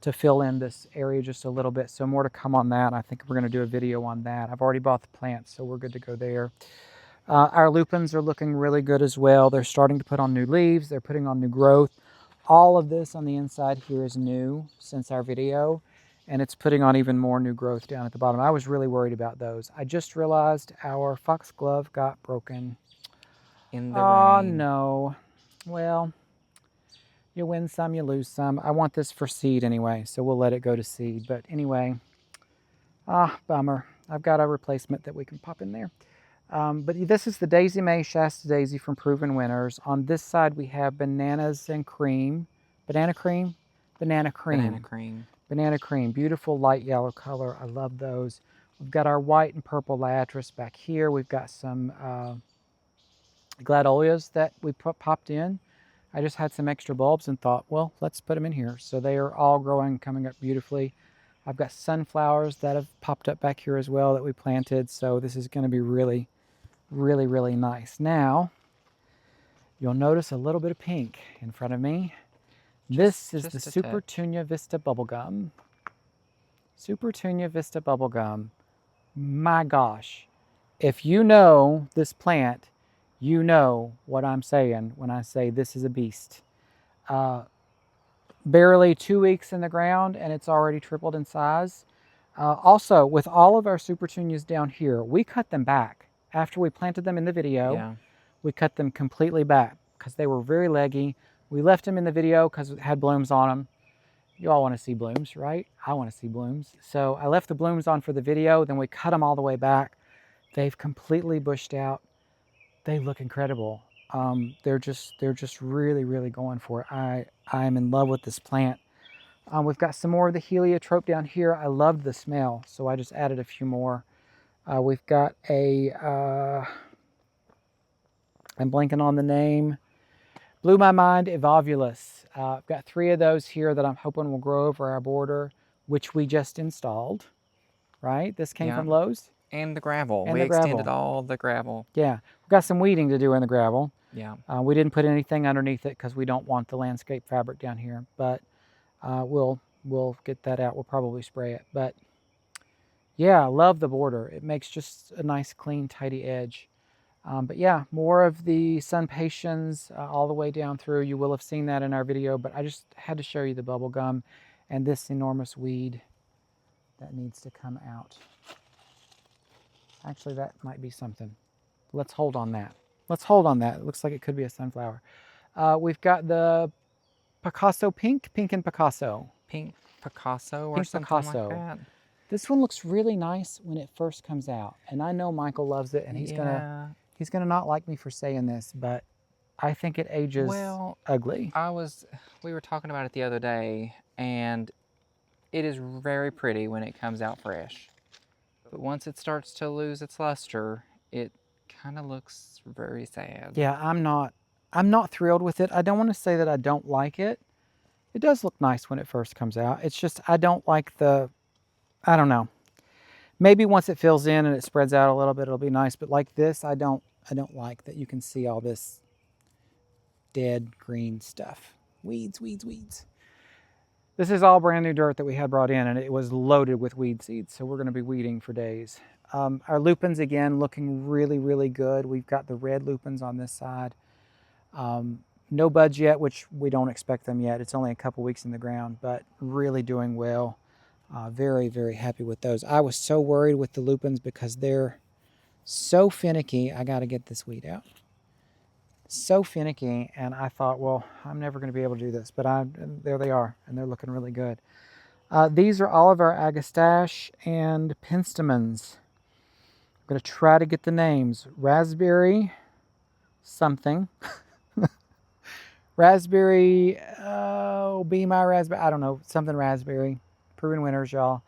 to fill in this area just a little bit. So more to come on that. I think we're gonna do a video on that. I've already bought the plants, so we're good to go there. Our lupins are looking really good as well. They're starting to put on new leaves. They're putting on new growth. All of this on the inside here is new since our video, and it's putting on even more new growth down at the bottom. I was really worried about those. I just realized our foxglove got broken. In the rain. Oh no. Well, you win some, you lose some. I want this for seed anyway, so we'll let it go to seed. But anyway, bummer. I've got a replacement that we can pop in there. But this is the Daisy May Shasta Daisy from Proven Winners. On this side we have bananas and cream. Banana cream? Banana cream. Banana cream. Banana cream. Beautiful light yellow color. I love those. We've got our white and purple liatris back here. We've got some gladolias that we popped in. I just had some extra bulbs and thought, well, let's put them in here. So they are all growing, coming up beautifully. I've got sunflowers that have popped up back here as well that we planted. So this is going to be really, really, really nice. Now, you'll notice a little bit of pink in front of me. This is the Supertunia Vista Bubblegum. Supertunia Vista Bubblegum. My gosh. If you know this plant, you know what I'm saying when I say this is a beast. Barely 2 weeks in the ground and it's already tripled in size. Also, with all of our Supertunias down here, we cut them back. After we planted them in the video, we cut them completely back because they were very leggy. We left them in the video because it had blooms on them. You all want to see blooms, right? I want to see blooms. So I left the blooms on for the video, then we cut them all the way back. They've completely bushed out. They look incredible. They're just really, really going for it. I'm in love with this plant. We've got some more of the heliotrope down here. I loved the smell, so I just added a few more. We've got a, I'm blanking on the name, blew my mind, Evolvulus. I've got 3 of those here that I'm hoping will grow over our border, which we just installed, right? This came from Lowe's. And the gravel. And we the extended gravel. all the gravel. Yeah, we've got some weeding to do in the gravel. Yeah. We didn't put anything underneath it because we don't want the landscape fabric down here, but we'll get that out. We'll probably spray it. But yeah, I love the border. It makes just a nice, clean, tidy edge. But yeah, more of the sun patiens all the way down through. You will have seen that in our video, but I just had to show you the bubble gum and this enormous weed that needs to come out. Actually, that might be something. Let's hold on that. Let's hold on that. It looks like it could be a sunflower. We've got the Picasso pink and Picasso. Pink Picasso or Pink something Picasso. like that. This one looks really nice when it first comes out, and I know Michael loves it, and he's gonna not like me for saying this, but I think it ages ugly. We were talking about it the other day, and it is very pretty when it comes out fresh. But once it starts to lose its luster, it kind of looks very sad. Yeah, I'm not thrilled with it. I don't want to say that I don't like it. It does look nice when it first comes out. It's just I don't like I don't know. Maybe once it fills in and it spreads out a little bit, it'll be nice. But like this, I don't like that you can see all this dead green stuff. Weeds, weeds, weeds. This is all brand new dirt that we had brought in, and it was loaded with weed seeds, so we're going to be weeding for days. Our lupins, again, looking really, really good. We've got the red lupins on this side. No buds yet, which we don't expect them yet. It's only a couple weeks in the ground, but really doing well. Very, very happy with those. I was so worried with the lupins because they're so finicky. I got to get this weed out. So finicky, and I thought, well, I'm never going to be able to do this, but there they are, and they're looking really good. These are all of our agastache and penstemons. I'm going to try to get the names. Raspberry something. Raspberry, be my raspberry, I don't know, something raspberry. Proven winners, y'all.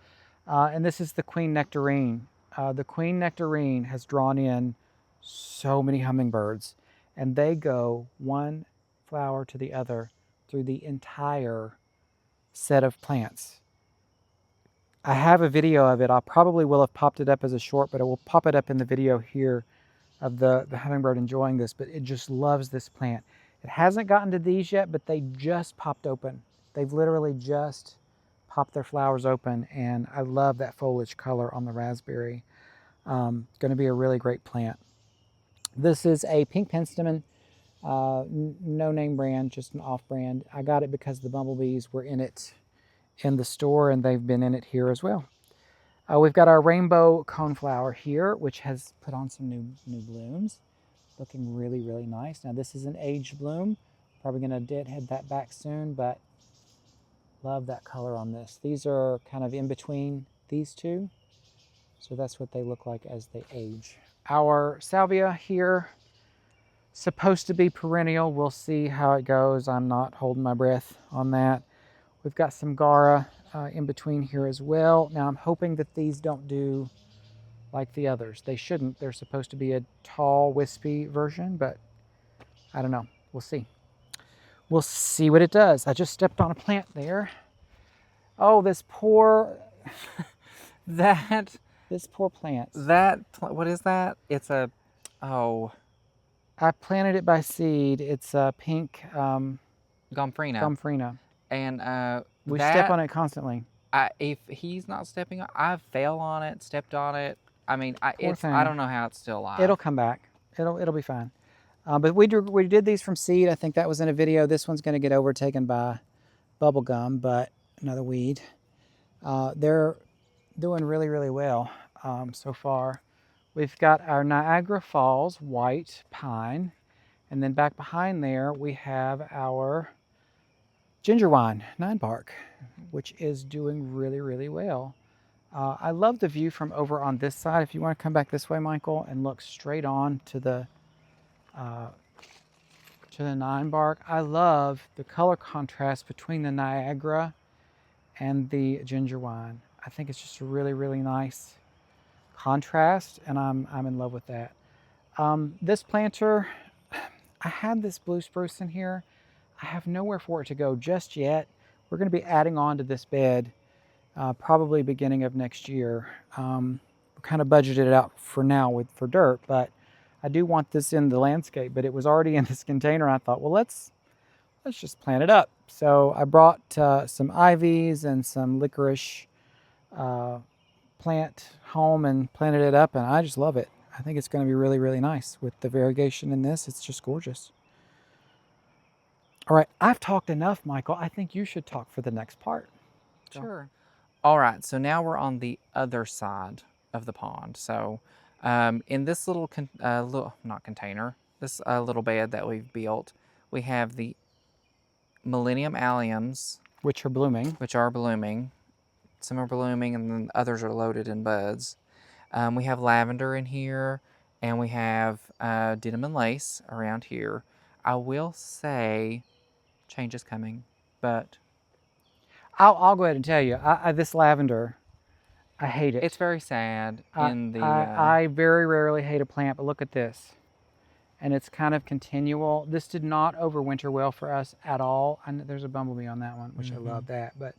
And this is the queen nectarine. The queen nectarine has drawn in so many hummingbirds, and they go one flower to the other through the entire set of plants. I have a video of it. I probably will have popped it up as a short, but I will pop it up in the video here of the hummingbird enjoying this, but it just loves this plant. It hasn't gotten to these yet, but they just popped open. They've literally just popped their flowers open, and I love that foliage color on the raspberry. Going to be a really great plant. This is a pink penstemon, no name brand, just an off brand. I got it because the bumblebees were in it in the store, and they've been in it here as well. We've got our rainbow coneflower here, which has put on some new blooms. Looking really, really nice. Now this is an aged bloom. Probably gonna deadhead that back soon, but love that color on this. These are kind of in between these two. So that's what they look like as they age. Our salvia here, supposed to be perennial. We'll see how it goes. I'm not holding my breath on that. We've got some Gara in between here as well. Now I'm hoping that these don't do like the others. They shouldn't. They're supposed to be a tall, wispy version, but I don't know. We'll see. We'll see what it does. I just stepped on a plant there. Oh, this poor, this poor plant. What is that? It's a, oh. I planted it by seed. It's a pink Gomphrena. Gomphrena. And we step on it constantly. If he's not stepping on, I fell on it, stepped on it. I mean, I don't know how it's still alive. It'll come back. It'll be fine. But we did these from seed. I think that was in a video. This one's going to get overtaken by bubblegum, but another weed. They're doing really, really well so far. We've got our Niagara Falls white pine, and then back behind there we have our gingerwine 9-bark, which is doing really, really well. I love the view from over on this side. If you want to come back this way, Michael, and look straight on to the 9-bark. I love the color contrast between the Niagara and the gingerwine. I think it's just a really, really nice contrast, and I'm in love with that. This planter, I had this blue spruce in here. I have nowhere for it to go just yet. We're going to be adding on to this bed probably beginning of next year. We're kind of budgeted it out for now for dirt, but I do want this in the landscape, but it was already in this container. I thought, well, let's just plant it up. So I brought some ivies and some licorice plant home and planted it up, and I just love it. I think it's going to be really, really nice with the variegation in this. It's just gorgeous. All right, I've talked enough, Michael. I think you should talk for the next part. Sure. All right, so now we're on the other side of the pond. So in this little little bed that we've built, we have the Millennium Alliums, which are blooming. Some are blooming, and then others are loaded in buds. We have lavender in here, and we have denim and lace around here. I will say, change is coming, but I'll go ahead and tell you, this lavender, I hate it. It's very sad. I very rarely hate a plant, but look at this. And it's kind of continual. This did not overwinter well for us at all. And there's a bumblebee on that one, which I love that. But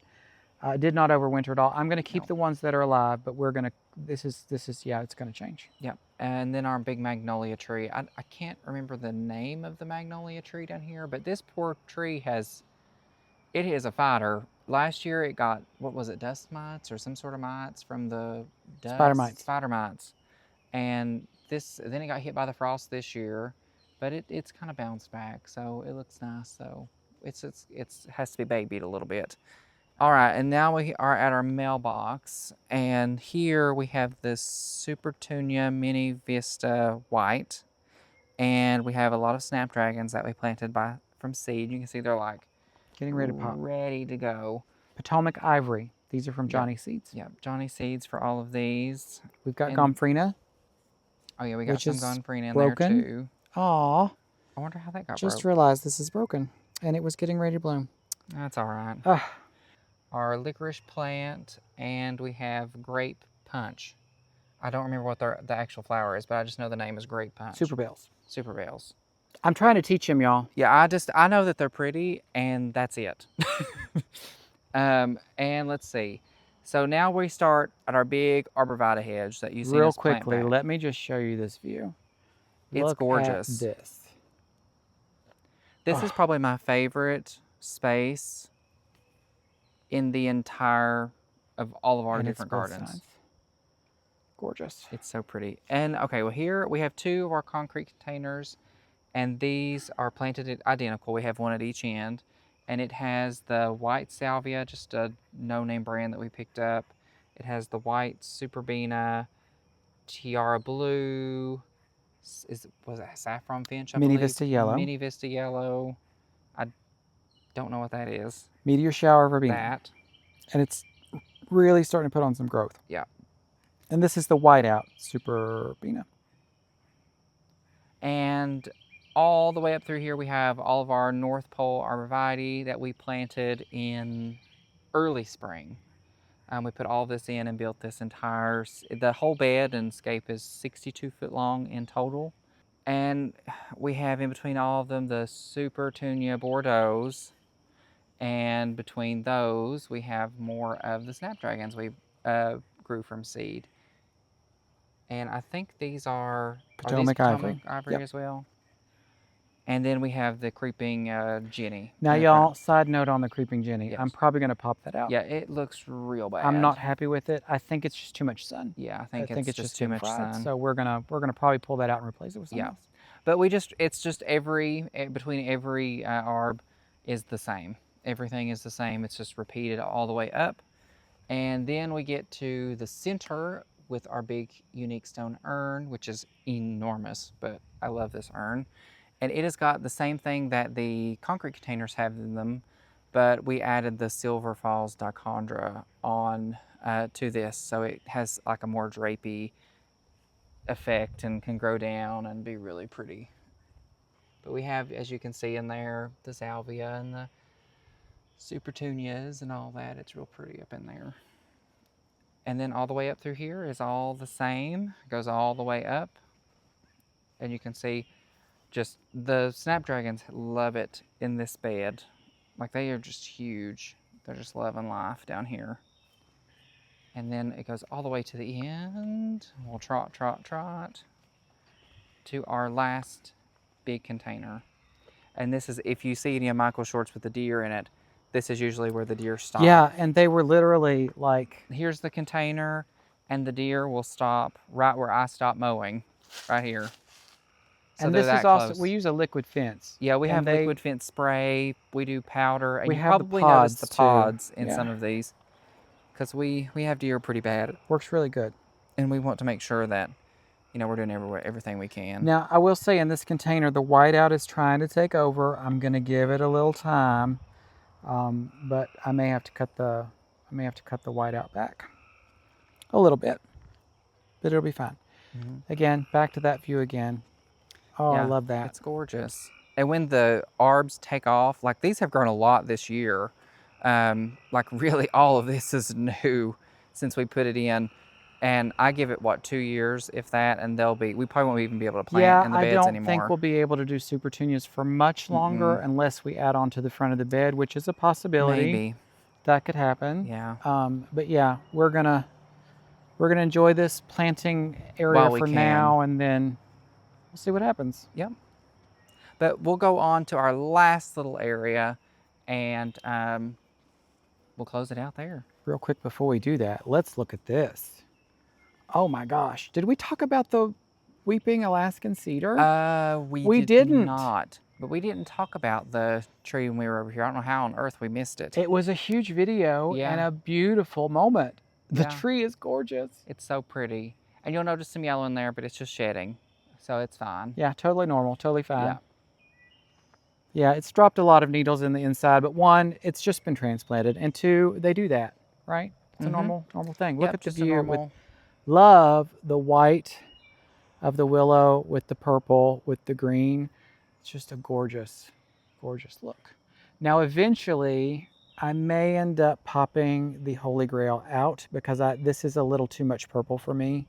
it did not overwinter at all. I'm going to keep the ones that are alive, but we're going to, this is yeah, it's going to change. Yep. And then our big magnolia tree. I can't remember the name of the magnolia tree down here, but this poor tree it is a fighter. Last year it got, what was it, dust mites or some sort of mites from the dust? Spider mites. Spider mites. And then it got hit by the frost this year. but it's kind of bounced back, so it looks nice. So it's has to be babied a little bit. All right, and now we are at our mailbox, and here we have this Supertunia Mini Vista White, and we have a lot of snapdragons that we planted from seed. You can see they're like Getting ready to pop. ready to go. Potomac Ivory. These are from Yep. Johnny Seeds. Yep, Johnny Seeds for all of these. We've got And Gomfrina, oh yeah, we got which some is Gonfrina in there broken. too. Aw, I wonder how that got just broke. realized this is broken, and it was getting ready to bloom. That's all right. Ah, Our licorice plant, and we have grape punch. I don't remember what the actual flower is, but I just know the name is grape punch. Super Bells. Super Bells. I'm trying to teach him, y'all. Yeah, I know that they're pretty, and that's it. And let's see. So now we start at our big arborvitae hedge that you see Real us plant quickly, back. let me just show you this view. It's Look gorgeous. at this. This is probably my favorite space in the entire of all of our And it's different both gardens. sides. Gorgeous. It's so pretty. And okay, well here we have 2 of our concrete containers, and these are planted identical. We have one at each end, and it has the white salvia, just a no-name brand that we picked up. It has the white Superbina, Tiara blue, was it saffron finch, I Mini believe? Vista Yellow. Mini Vista yellow. I don't know what that is. Meteor Shower Verbena. That. And it's really starting to put on some growth. Yeah. And this is the whiteout Superbena. And all the way up through here, we have all of our North Pole arborvitae that we planted in early spring. We put all this in and built this the whole bed and scape is 62 foot long in total. And we have in between all of them the Supertunia Bordeaux's, and between those we have more of the snapdragons we grew from seed. And I think these are Potomac Ivory. Ivory as well. And then we have the creeping Jenny. Now, in the y'all, front. side note on the creeping Jenny. Yes. I'm probably going to pop that out. Yeah, it looks real bad. I'm not happy with it. I think it's just too much sun. Yeah, I think it's just too been much fried. sun. So we're gonna probably pull that out and replace it with something else. But it's just between every arb is the same. Everything is the same. It's just repeated all the way up. And then we get to the center with our big unique stone urn, which is enormous, but I love this urn. And it has got the same thing that the concrete containers have in them, but we added the Silver Falls dichondra on to this, so it has like a more drapey effect and can grow down and be really pretty. But we have, as you can see in there, the salvia and the Supertunias and all that. It's real pretty up in there. And then all the way up through here is all the same. It goes all the way up. And you can see just the snapdragons love it in this bed. Like, they are just huge. They're just loving life down here. And then it goes all the way to the end. We'll trot to our last big container. And this is, if you see any of Michael's shorts with the deer in it, this is usually where the deer stop. Yeah, and they were literally like... Here's the container, and the deer will stop right where I stop mowing, right here. So and this is also, close. we use a liquid fence. Yeah, we have liquid fence spray. We do powder. And we you have probably the pods noticed the pods too. in some of these, because we have deer pretty bad. Works really good. And we want to make sure that, you know, we're doing everything we can. Now, I will say in this container, the whiteout is trying to take over. I'm going to give it a little time, but I may have to cut the whiteout back a little bit, but it'll be fine. Mm-hmm. Again, back to that view again. Oh, yeah, I love that. It's gorgeous. And when the arbs take off, like, these have grown a lot this year. Like, really all of this is new since we put it in. And I give it, what, 2 years, if that, and we probably won't even be able to plant in the beds anymore. I don't think we'll be able to do Supertunias for much longer unless we add on to the front of the bed, which is a possibility. Maybe. That could happen. Yeah. But yeah, we're gonna enjoy this planting area for now, and then we'll see what happens. Yep. But we'll go on to our last little area, and we'll close it out there. Real quick before we do that, let's look at this. Oh my gosh. Did we talk about the weeping Alaskan cedar? We We did didn't. not. But we didn't talk about the tree when we were over here. I don't know how on earth we missed it. It was a huge video and Yeah. a beautiful moment. The Yeah. tree is gorgeous. It's so pretty. And you'll notice some yellow in there, but it's just shedding. So it's fine. Yeah, totally normal, totally fine. Yeah. Yeah, it's dropped a lot of needles in the inside, but one, it's just been transplanted, and two, they do that, right? It's a normal thing. Look Yep, at the just a view. normal. Love the white of the willow with the purple with the green. It's just a gorgeous, gorgeous look. Now, eventually, I may end up popping the Holy Grail out because this is a little too much purple for me.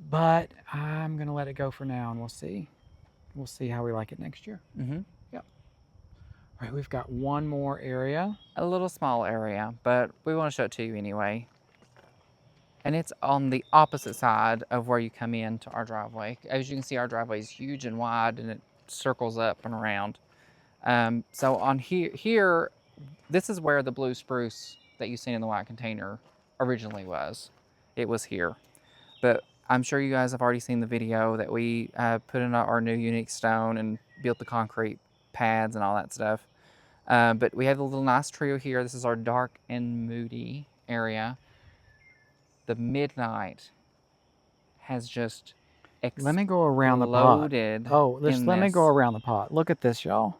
But I'm gonna let it go for now, and we'll see. We'll see how we like it next year. Yep. All right, we've got one more area. A little small area, but we want to show it to you anyway. And it's on the opposite side of where you come into our driveway. As you can see, our driveway is huge and wide, and it circles up and around. So on here, this is where the blue spruce that you've seen in the white container originally was. It was here. But I'm sure you guys have already seen the video that we put in our new unique stone and built the concrete pads and all that stuff. But we have a little nice trio here. This is our dark and moody area. The midnight has just exploded. Let me go around the pot. Oh, let me go around the pot. Look at this, y'all.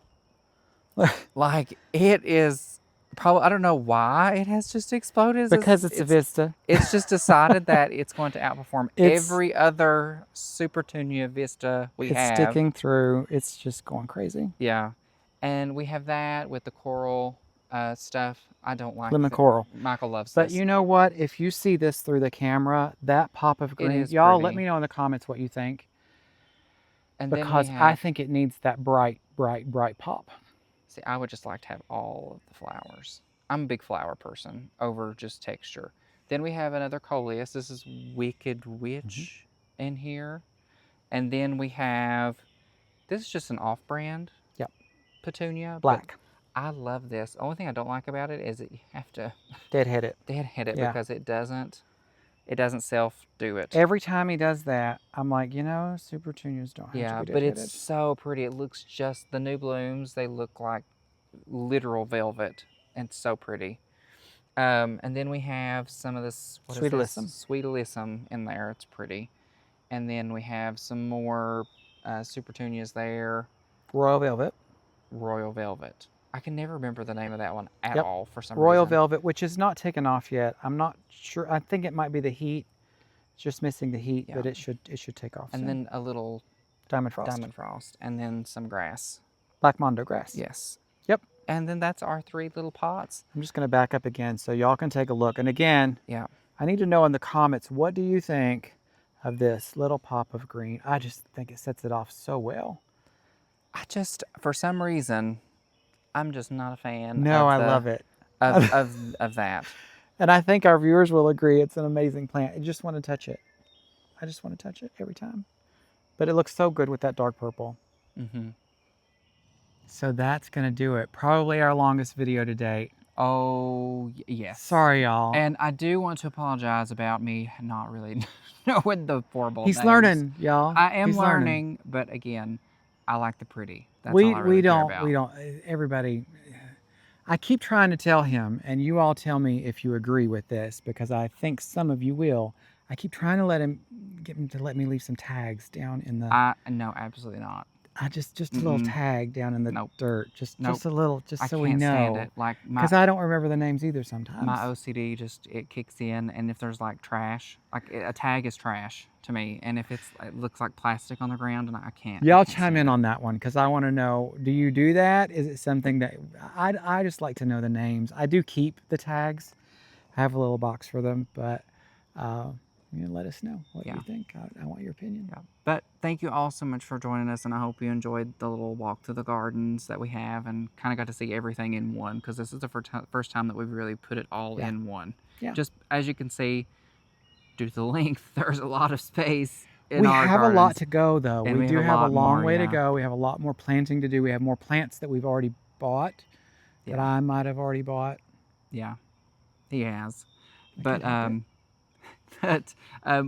Like, it is probably, I don't know why it has just exploded. Because it's a Vista. It's just decided that it's going to outperform every other Supertunia Vista we have. It's sticking through. It's just going crazy. Yeah. And we have that with the coral stuff. I don't like lemon coral. Michael loves but this. But you know what? If you see this through the camera, that pop of green, y'all let me know in the comments what you think. And because I think it needs that bright, bright, bright pop. See, I would just like to have all of the flowers. I'm a big flower person over just texture. Then we have another coleus. This is Wicked Witch in here. And then we have, this is just an off-brand petunia. Black. I love this. The only thing I don't like about it is that you have to deadhead it. Because it doesn't self-do it. Every time he does that, I'm like, you know, Supertunias don't have to be deadheaded. Yeah, but it's so pretty. It looks just, the new blooms, they look like literal velvet. And it's so pretty. And then we have some of this, Sweet alyssum in there. It's pretty. And then we have some more Supertunias there. Royal Velvet. I can never remember the name of that one at all for some reason. Royal Velvet, which is not taken off yet. I'm not sure. I think it might be the heat. It's just missing the heat, but it should take off soon. Then a little Diamond Frost. And then some grass. Black Mondo grass. Yes. Yep. And then that's our 3 little pots. I'm just going to back up again so y'all can take a look. And again, I need to know in the comments, what do you think of this little pop of green? I just think it sets it off so well. For some reason, I'm just not a fan. No, I love it. Of that. And I think our viewers will agree it's an amazing plant. I just want to touch it. I just want to touch it every time. But it looks so good with that dark purple. So that's going to do it. Probably our longest video to date. Oh, yes. Sorry, y'all. And I do want to apologize about me not really knowing the horrible names. He's learning, y'all. I am learning, but again, I like the pretty. That's all I really care about. We don't. Everybody. I keep trying to tell him, and you all tell me if you agree with this, because I think some of you will. I keep trying to get him to let me leave some tags down in the. No, absolutely not. Just a little tag down in the dirt, just a little, just so we know. I can't stand it. Like, because I don't remember the names either sometimes. My OCD it kicks in, and if there's like trash, like a tag is trash to me, and if it looks like plastic on the ground, and I can't. Y'all chime in on that one, because I want to know. Do you do that? Is it something that I just like to know the names? I do keep the tags. I have a little box for them, but. Let us know what you think. I want your opinion. Yeah. But thank you all so much for joining us, and I hope you enjoyed the little walk through the gardens that we have and kind of got to see everything in one, because this is the first time that we've really put it all in one. Yeah. Just as you can see, due to the length, there's a lot of space in our gardens. We have a lot to go, though. We do have a long way to go. We have a lot more planting to do. We have more plants that we've already bought, that I might have already bought. Yeah, he has. But But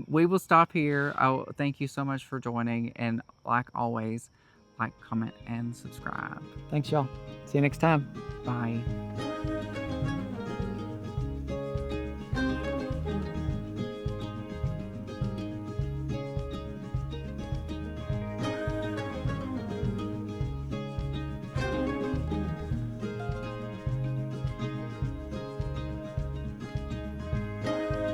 we will stop here. Thank you so much for joining. And like always, like, comment, and subscribe. Thanks, y'all. See you next time. Bye.